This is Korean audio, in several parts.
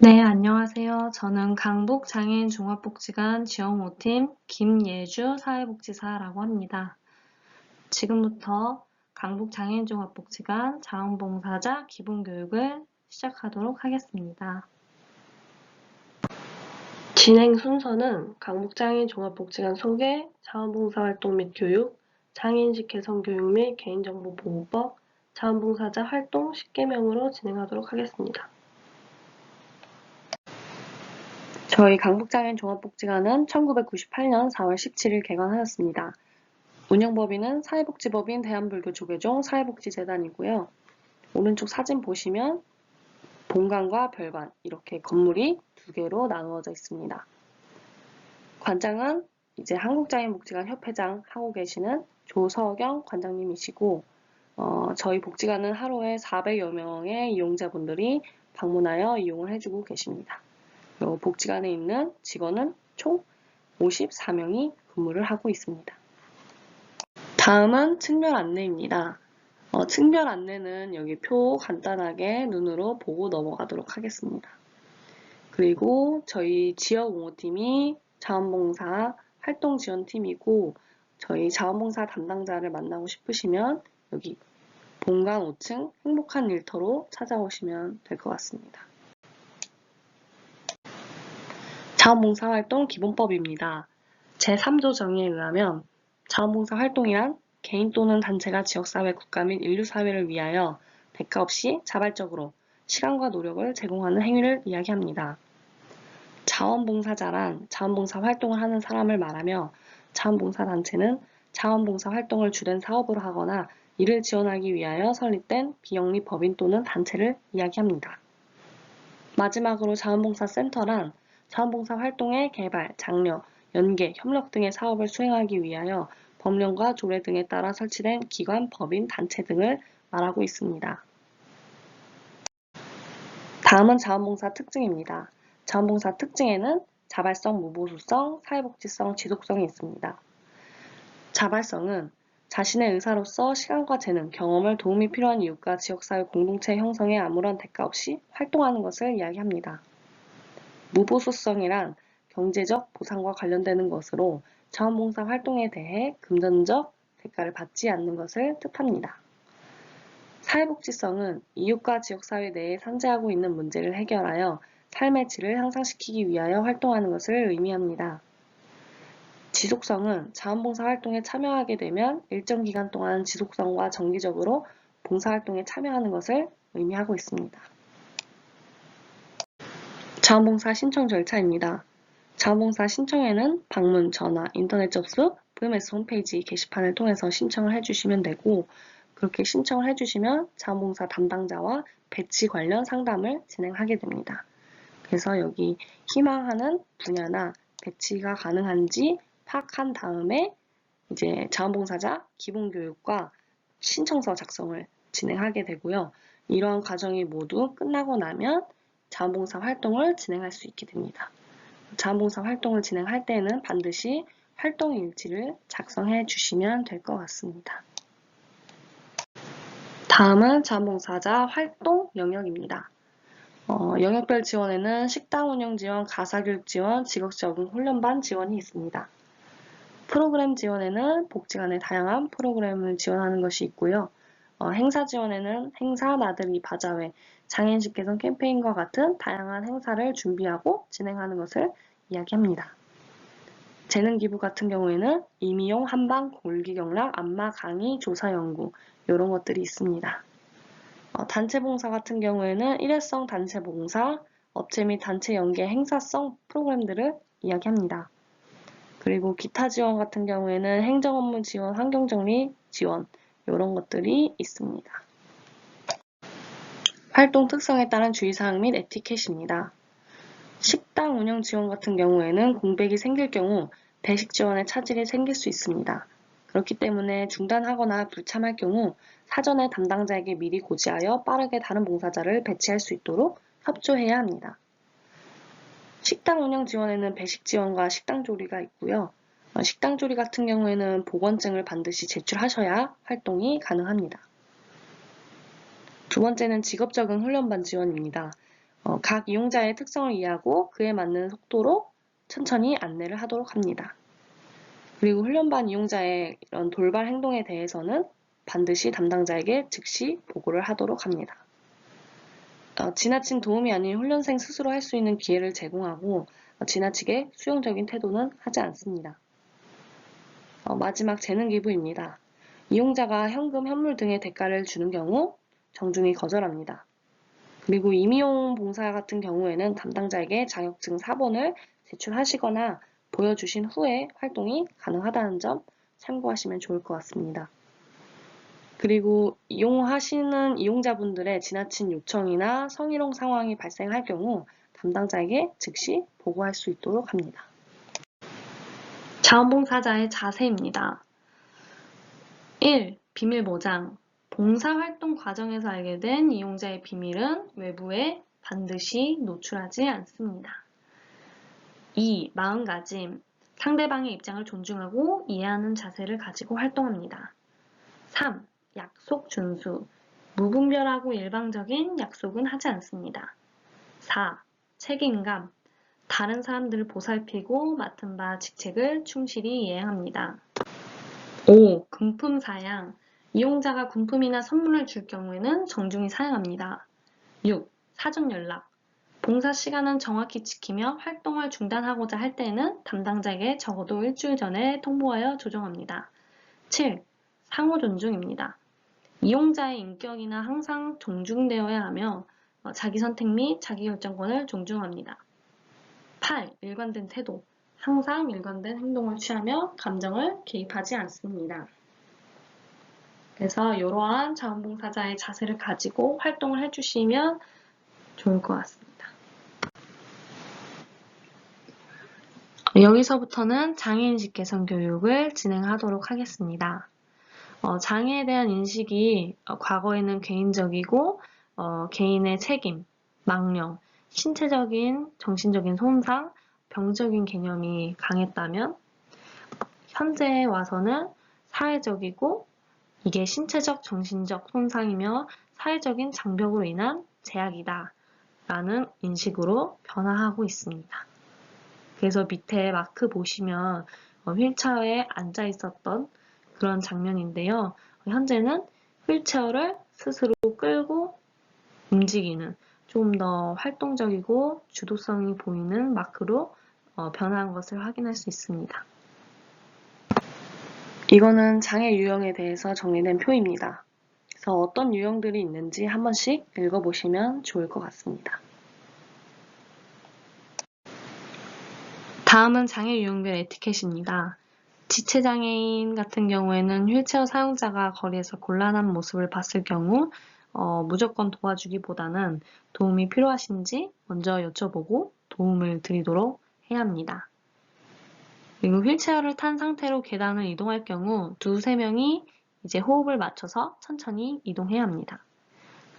네, 안녕하세요. 저는 강북장애인 종합복지관 지원5팀 김예주 사회복지사라고 합니다. 지금부터 강북장애인 종합복지관 자원봉사자 기본교육을 시작하도록 하겠습니다. 진행 순서는 강북장애인 종합복지관 소개, 자원봉사활동 및 교육, 장애인식 개선 교육 및 개인정보보호법, 자원봉사자 활동 10개명으로 진행하도록 하겠습니다. 저희 강북장애인 종합복지관은 1998년 4월 17일 개관하였습니다. 운영법인은 사회복지법인 대한불교조계종 사회복지재단이고요. 오른쪽 사진 보시면 본관과 별관 이렇게 건물이 두 개로 나누어져 있습니다. 관장은 이제 한국장애인복지관 협회장 하고 계시는 조서경 관장님이시고 저희 복지관은 하루에 400여 명의 이용자분들이 방문하여 이용을 해주고 계십니다. 복지관에 있는 직원은 총 54명이 근무를 하고 있습니다. 다음은 측면 안내입니다. 측면 안내는 여기 표 간단하게 눈으로 보고 넘어가도록 하겠습니다. 그리고 저희 지역 옹호팀이 자원봉사 활동지원팀이고 저희 자원봉사 담당자를 만나고 싶으시면 여기 본관 5층 행복한 일터로 찾아오시면 될 것 같습니다. 자원봉사활동 기본법입니다. 제3조 정의에 의하면 자원봉사 활동이란 개인 또는 단체가 지역사회, 국가 및 인류사회를 위하여 대가 없이 자발적으로 시간과 노력을 제공하는 행위를 이야기합니다. 자원봉사자란 자원봉사 활동을 하는 사람을 말하며 자원봉사단체는 자원봉사 활동을 주된 사업으로 하거나 이를 지원하기 위하여 설립된 비영리 법인 또는 단체를 이야기합니다. 마지막으로 자원봉사센터란 자원봉사 활동의 개발, 장려, 연계, 협력 등의 사업을 수행하기 위하여 법령과 조례 등에 따라 설치된 기관, 법인, 단체 등을 말하고 있습니다. 다음은 자원봉사 특징입니다. 자원봉사 특징에는 자발성, 무보수성, 사회복지성, 지속성이 있습니다. 자발성은 자신의 의사로서 시간과 재능, 경험을 도움이 필요한 이웃과 지역사회 공동체 형성에 아무런 대가 없이 활동하는 것을 이야기합니다. 무보수성이란 경제적 보상과 관련되는 것으로 자원봉사 활동에 대해 금전적 대가를 받지 않는 것을 뜻합니다. 사회복지성은 이웃과 지역사회 내에 산재하고 있는 문제를 해결하여 삶의 질을 향상시키기 위하여 활동하는 것을 의미합니다. 지속성은 자원봉사 활동에 참여하게 되면 일정 기간 동안 지속성과 정기적으로 봉사활동에 참여하는 것을 의미하고 있습니다. 자원봉사 신청 절차입니다. 자원봉사 신청에는 방문, 전화, 인터넷 접수, VMS 홈페이지 게시판을 통해서 신청을 해주시면 되고 그렇게 신청을 해주시면 자원봉사 담당자와 배치 관련 상담을 진행하게 됩니다. 그래서 여기 희망하는 분야나 배치가 가능한지 파악한 다음에 이제 자원봉사자 기본교육과 신청서 작성을 진행하게 되고요. 이러한 과정이 모두 끝나고 나면 자원봉사 활동을 진행할 수 있게 됩니다. 자원봉사 활동을 진행할 때는 반드시 활동일지를 작성해 주시면 될 것 같습니다. 다음은 자원봉사자 활동 영역입니다. 영역별 지원에는 식당 운영 지원, 가사교육 지원, 직업 적응 훈련반 지원이 있습니다. 프로그램 지원에는 복지관의 다양한 프로그램을 지원하는 것이 있고요. 행사 지원에는 행사, 나들이, 바자회, 장애인식 개선 캠페인과 같은 다양한 행사를 준비하고 진행하는 것을 이야기합니다. 재능 기부 같은 경우에는 임의용, 한방, 골기경락, 안마, 강의, 조사, 연구 이런 것들이 있습니다. 단체 봉사 같은 경우에는 일회성 단체 봉사, 업체 및 단체 연계 행사성 프로그램들을 이야기합니다. 그리고 기타 지원 같은 경우에는 행정 업무 지원, 환경정리 지원 이런 것들이 있습니다. 활동 특성에 따른 주의사항 및 에티켓입니다. 식당 운영 지원 같은 경우에는 공백이 생길 경우 배식 지원에 차질이 생길 수 있습니다. 그렇기 때문에 중단하거나 불참할 경우 사전에 담당자에게 미리 고지하여 빠르게 다른 봉사자를 배치할 수 있도록 협조해야 합니다. 식당 운영 지원에는 배식 지원과 식당 조리가 있고요. 식당 조리 같은 경우에는 보건증을 반드시 제출하셔야 활동이 가능합니다. 두 번째는 직업 적응 훈련반 지원입니다. 각 이용자의 특성을 이해하고 그에 맞는 속도로 천천히 안내를 하도록 합니다. 그리고 훈련반 이용자의 이런 돌발 행동에 대해서는 반드시 담당자에게 즉시 보고를 하도록 합니다. 지나친 도움이 아닌 훈련생 스스로 할 수 있는 기회를 제공하고 지나치게 수용적인 태도는 하지 않습니다. 마지막 재능 기부입니다. 이용자가 현금, 현물 등의 대가를 주는 경우 정중히 거절합니다. 그리고 임의용 봉사 같은 경우에는 담당자에게 자격증 4번을 제출하시거나 보여주신 후에 활동이 가능하다는 점 참고하시면 좋을 것 같습니다. 그리고 이용하시는 이용자분들의 지나친 요청이나 성희롱 상황이 발생할 경우 담당자에게 즉시 보고할 수 있도록 합니다. 자원봉사자의 자세입니다. 1. 비밀 보장. 봉사활동 과정에서 알게 된 이용자의 비밀은 외부에 반드시 노출하지 않습니다. 2. 마음가짐. 상대방의 입장을 존중하고 이해하는 자세를 가지고 활동합니다. 3. 약속 준수. 무분별하고 일방적인 약속은 하지 않습니다. 4. 책임감. 다른 사람들을 보살피고 맡은 바 직책을 충실히 이행합니다. 5. 금품 사양. 이용자가 군품이나 선물을 줄 경우에는 정중히 사양합니다. 6. 사전 연락. 봉사 시간은 정확히 지키며 활동을 중단하고자 할 때에는 담당자에게 적어도 일주일 전에 통보하여 조정합니다. 7. 상호 존중입니다. 이용자의 인격이나 항상 존중되어야 하며 자기 선택 및 자기 결정권을 존중합니다. 8. 일관된 태도. 항상 일관된 행동을 취하며 감정을 개입하지 않습니다. 그래서 이러한 자원봉사자의 자세를 가지고 활동을 해주시면 좋을 것 같습니다. 여기서부터는 장애인식 개선 교육을 진행하도록 하겠습니다. 장애에 대한 인식이 과거에는 개인적이고 개인의 책임, 망령, 신체적인, 정신적인 손상, 병적인 개념이 강했다면 현재에 와서는 사회적이고 이게 신체적, 정신적 손상이며 사회적인 장벽으로 인한 제약이다 라는 인식으로 변화하고 있습니다. 그래서 밑에 마크 보시면 휠체어에 앉아 있었던 그런 장면인데요. 현재는 휠체어를 스스로 끌고 움직이는 좀 더 활동적이고 주도성이 보이는 마크로 변화한 것을 확인할 수 있습니다. 이거는 장애 유형에 대해서 정리된 표입니다. 그래서 어떤 유형들이 있는지 한 번씩 읽어보시면 좋을 것 같습니다. 다음은 장애 유형별 에티켓입니다. 지체장애인 같은 경우에는 휠체어 사용자가 거리에서 곤란한 모습을 봤을 경우 무조건 도와주기보다는 도움이 필요하신지 먼저 여쭤보고 도움을 드리도록 해야 합니다. 그리고 휠체어를 탄 상태로 계단을 이동할 경우 두세 명이 이제 호흡을 맞춰서 천천히 이동해야 합니다.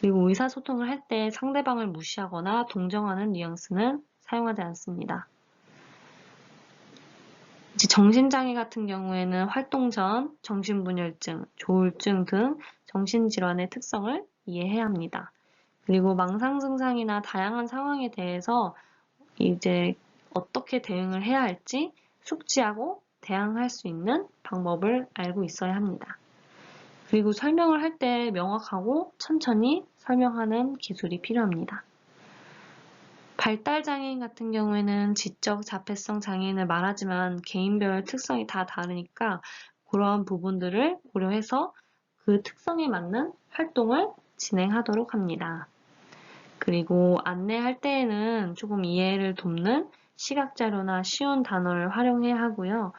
그리고 의사소통을 할 때 상대방을 무시하거나 동정하는 뉘앙스는 사용하지 않습니다. 이제 정신장애 같은 경우에는 활동 전 정신분열증, 조울증 등 정신질환의 특성을 이해해야 합니다. 그리고 망상 증상이나 다양한 상황에 대해서 이제 어떻게 대응을 해야 할지 숙지하고 대항할 수 있는 방법을 알고 있어야 합니다. 그리고 설명을 할 때 명확하고 천천히 설명하는 기술이 필요합니다. 발달장애인 같은 경우에는 지적 자폐성 장애인을 말하지만 개인별 특성이 다 다르니까 그런 부분들을 고려해서 그 특성에 맞는 활동을 진행하도록 합니다. 그리고 안내할 때에는 조금 이해를 돕는 시각자료나 쉬운 단어를 활용해야 하고요.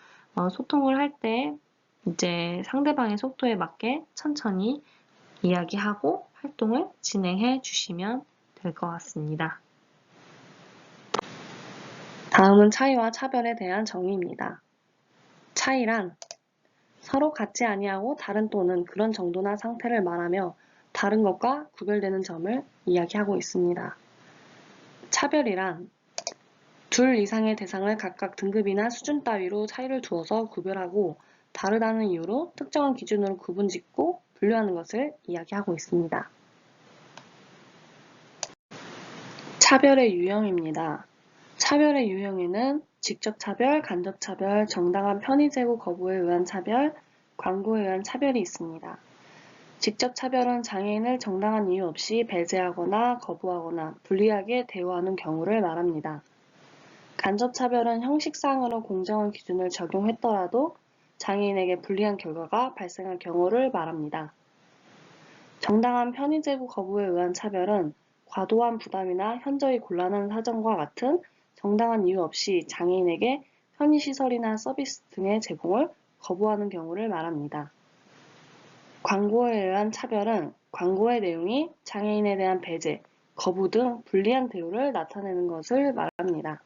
소통을 할 때 이제 상대방의 속도에 맞게 천천히 이야기하고 활동을 진행해 주시면 될 것 같습니다. 다음은 차이와 차별에 대한 정의입니다. 차이란 서로 같지 아니하고 다른 또는 그런 정도나 상태를 말하며 다른 것과 구별되는 점을 이야기하고 있습니다. 차별이란 둘 이상의 대상을 각각 등급이나 수준 따위로 차이를 두어서 구별하고 다르다는 이유로 특정한 기준으로 구분짓고 분류하는 것을 이야기하고 있습니다. 차별의 유형입니다. 차별의 유형에는 직접 차별, 간접 차별, 정당한 편의 제고 거부에 의한 차별, 광고에 의한 차별이 있습니다. 직접 차별은 장애인을 정당한 이유 없이 배제하거나 거부하거나 불리하게 대우하는 경우를 말합니다. 간접 차별은 형식상으로 공정한 기준을 적용했더라도 장애인에게 불리한 결과가 발생할 경우를 말합니다. 정당한 편의 제고 거부에 의한 차별은 과도한 부담이나 현저히 곤란한 사정과 같은 정당한 이유 없이 장애인에게 편의시설이나 서비스 등의 제공을 거부하는 경우를 말합니다. 광고에 의한 차별은 광고의 내용이 장애인에 대한 배제, 거부 등 불리한 대우를 나타내는 것을 말합니다.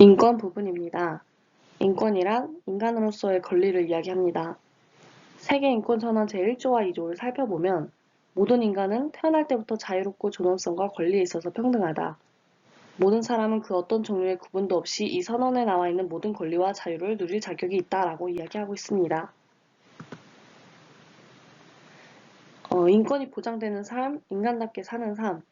인권 부분입니다. 인권이란 인간으로서의 권리를 이야기합니다. 세계인권선언 제1조와 2조를 살펴보면 모든 인간은 태어날 때부터 자유롭고 존엄성과 권리에 있어서 평등하다. 모든 사람은 그 어떤 종류의 구분도 없이 이 선언에 나와 있는 모든 권리와 자유를 누릴 자격이 있다라고 이야기하고 있습니다. 인권이 보장되는 삶, 인간답게 사는 삶,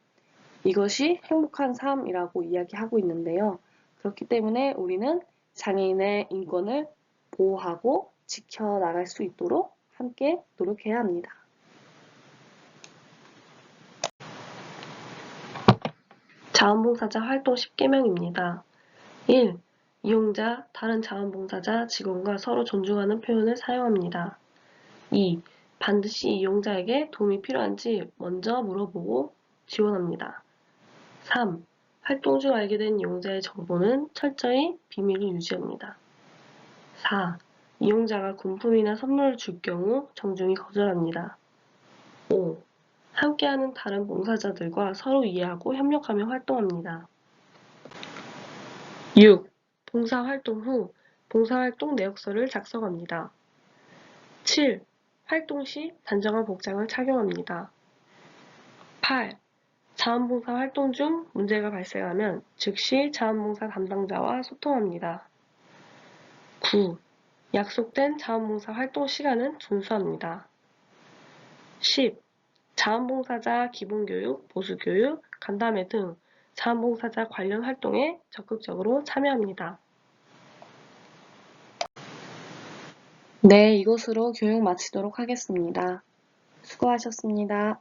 이것이 행복한 삶이라고 이야기하고 있는데요. 그렇기 때문에 우리는 장애인의 인권을 보호하고 지켜나갈 수 있도록 함께 노력해야 합니다. 자원봉사자 활동 10계명입니다. 1. 이용자, 다른 자원봉사자, 직원과 서로 존중하는 표현을 사용합니다. 2. 반드시 이용자에게 도움이 필요한지 먼저 물어보고 지원합니다. 3. 활동 중 알게 된 이용자의 정보는 철저히 비밀을 유지합니다. 4. 이용자가 군품이나 선물을 줄 경우 정중히 거절합니다. 5. 함께하는 다른 봉사자들과 서로 이해하고 협력하며 활동합니다. 6. 봉사활동 후 봉사활동 내역서를 작성합니다. 7. 활동 시 단정한 복장을 착용합니다. 8. 자원봉사 활동 중 문제가 발생하면 즉시 자원봉사 담당자와 소통합니다. 9. 약속된 자원봉사 활동 시간은 준수합니다. 10. 자원봉사자 기본교육, 보수교육, 간담회 등 자원봉사자 관련 활동에 적극적으로 참여합니다. 네, 이것으로 교육 마치도록 하겠습니다. 수고하셨습니다.